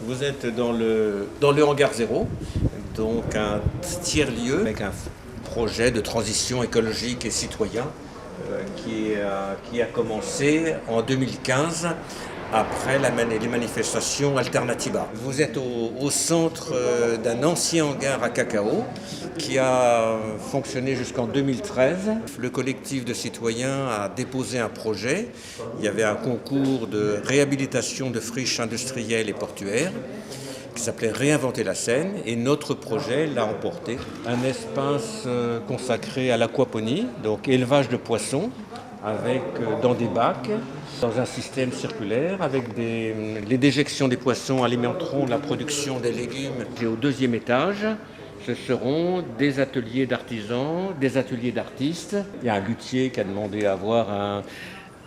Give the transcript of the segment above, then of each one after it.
Vous êtes dans le hangar zéro, donc un tiers-lieu avec un projet de transition écologique et citoyen qui a commencé en 2015 après les manifestations Alternatiba. Vous êtes au centre d'un ancien hangar à cacao qui a fonctionné jusqu'en 2013. Le collectif de citoyens a déposé un projet. Il y avait un concours de réhabilitation de friches industrielles et portuaires qui s'appelait Réinventer la Seine, et notre projet l'a emporté. Un espace consacré à l'aquaponie, donc élevage de poissons, avec dans des bacs, dans un système circulaire, avec les déjections des poissons alimenteront la production des légumes. Et au deuxième étage, ce seront des ateliers d'artisans, des ateliers d'artistes. Il y a un luthier qui a demandé à avoir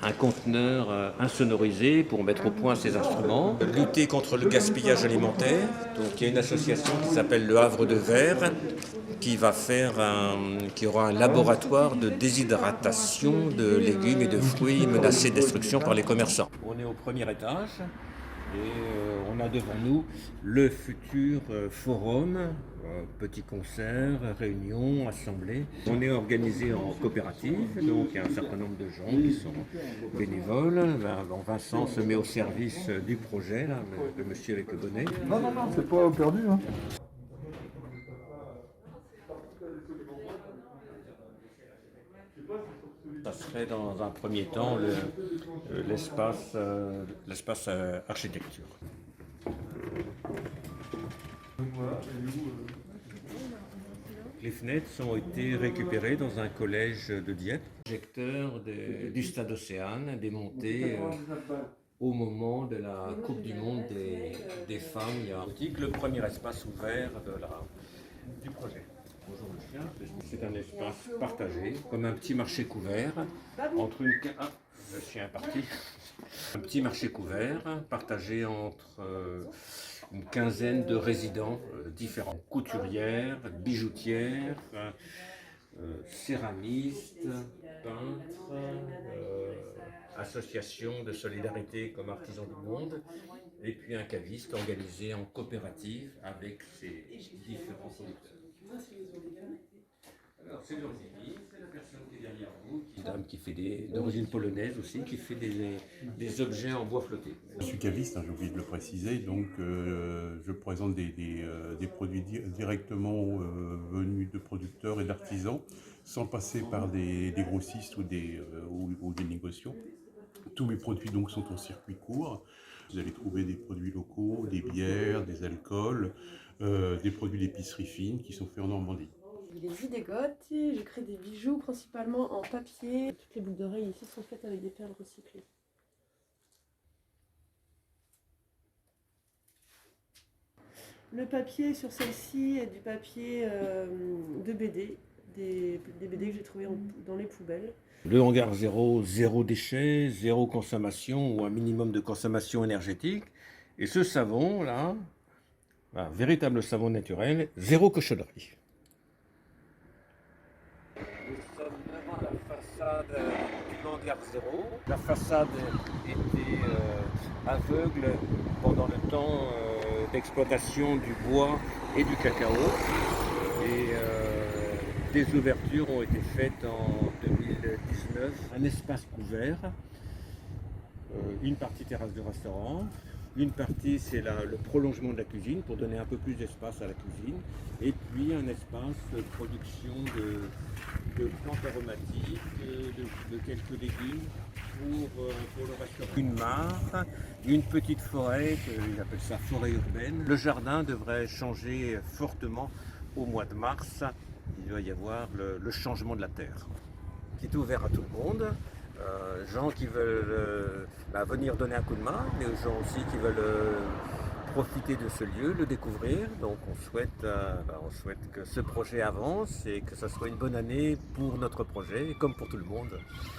un conteneur insonorisé pour mettre au point ces instruments. Lutter contre le gaspillage alimentaire. Donc il y a une association qui s'appelle le Havre de Verre qui aura un laboratoire de déshydratation de légumes et de fruits menacés de destruction par les commerçants. On est au premier étage. Et on a devant nous le futur forum, petit concert, réunion, assemblée. On est organisé en coopérative, donc il y a un certain nombre de gens qui sont bénévoles. Vincent se met au service du projet, là, le monsieur avec le bonnet. Non, c'est pas perdu. Hein. Ça serait dans un premier temps l'espace architecture. Les fenêtres ont été récupérées dans un collège de Dieppe. Projecteur du Stade Océane démonté au moment de la Coupe du Monde des femmes. Il y a le premier espace ouvert du projet. Bonjour le chien. C'est un espace partagé, comme un petit marché couvert entre une... Ah, le chien est parti. Un petit marché couvert partagé entre une quinzaine de résidents différents. Couturières, bijoutières, céramistes, peintres, associations de solidarité comme Artisans du Monde, et puis un caviste organisé en coopérative avec ses différents producteurs. Alors c'est l'origine, c'est la personne qui est derrière vous, une dame qui fait d'origine polonaise aussi, qui fait des objets en bois flotté. Je suis caviste, hein, j'ai oublié de le préciser, donc je présente des produits directement venus de producteurs et d'artisans, sans passer par des grossistes ou des négociants. Tous mes produits donc sont en circuit court. Vous allez trouver des produits locaux, des bières, des alcools, des produits d'épicerie fine qui sont faits en Normandie. Les vidégotes, je crée des bijoux principalement en papier. Toutes les boucles d'oreilles ici sont faites avec des perles recyclées. Le papier sur celle-ci est du papier de BD, des BD que j'ai trouvés dans les poubelles. Le hangar zéro, zéro déchet, zéro consommation ou un minimum de consommation énergétique. Et ce savon là, un véritable savon naturel, zéro cochonnerie. Nous sommes devant la façade du hangar zéro. La façade était aveugle pendant le temps d'exploitation du bois et du cacao. Et des ouvertures ont été faites en 2019. Un espace couvert, une partie terrasse de restaurant, une partie c'est le prolongement de la cuisine pour donner un peu plus d'espace à la cuisine, et puis un espace de production de plantes aromatiques, de quelques légumes pour le restaurant. Une mare, une petite forêt, ils appellent ça forêt urbaine. Le jardin devrait changer fortement au mois de mars. Il va y avoir le changement de la terre, qui est ouvert à tout le monde. Gens qui veulent venir donner un coup de main, mais gens aussi qui veulent profiter de ce lieu, le découvrir. Donc on souhaite que ce projet avance et que ce soit une bonne année pour notre projet, comme pour tout le monde.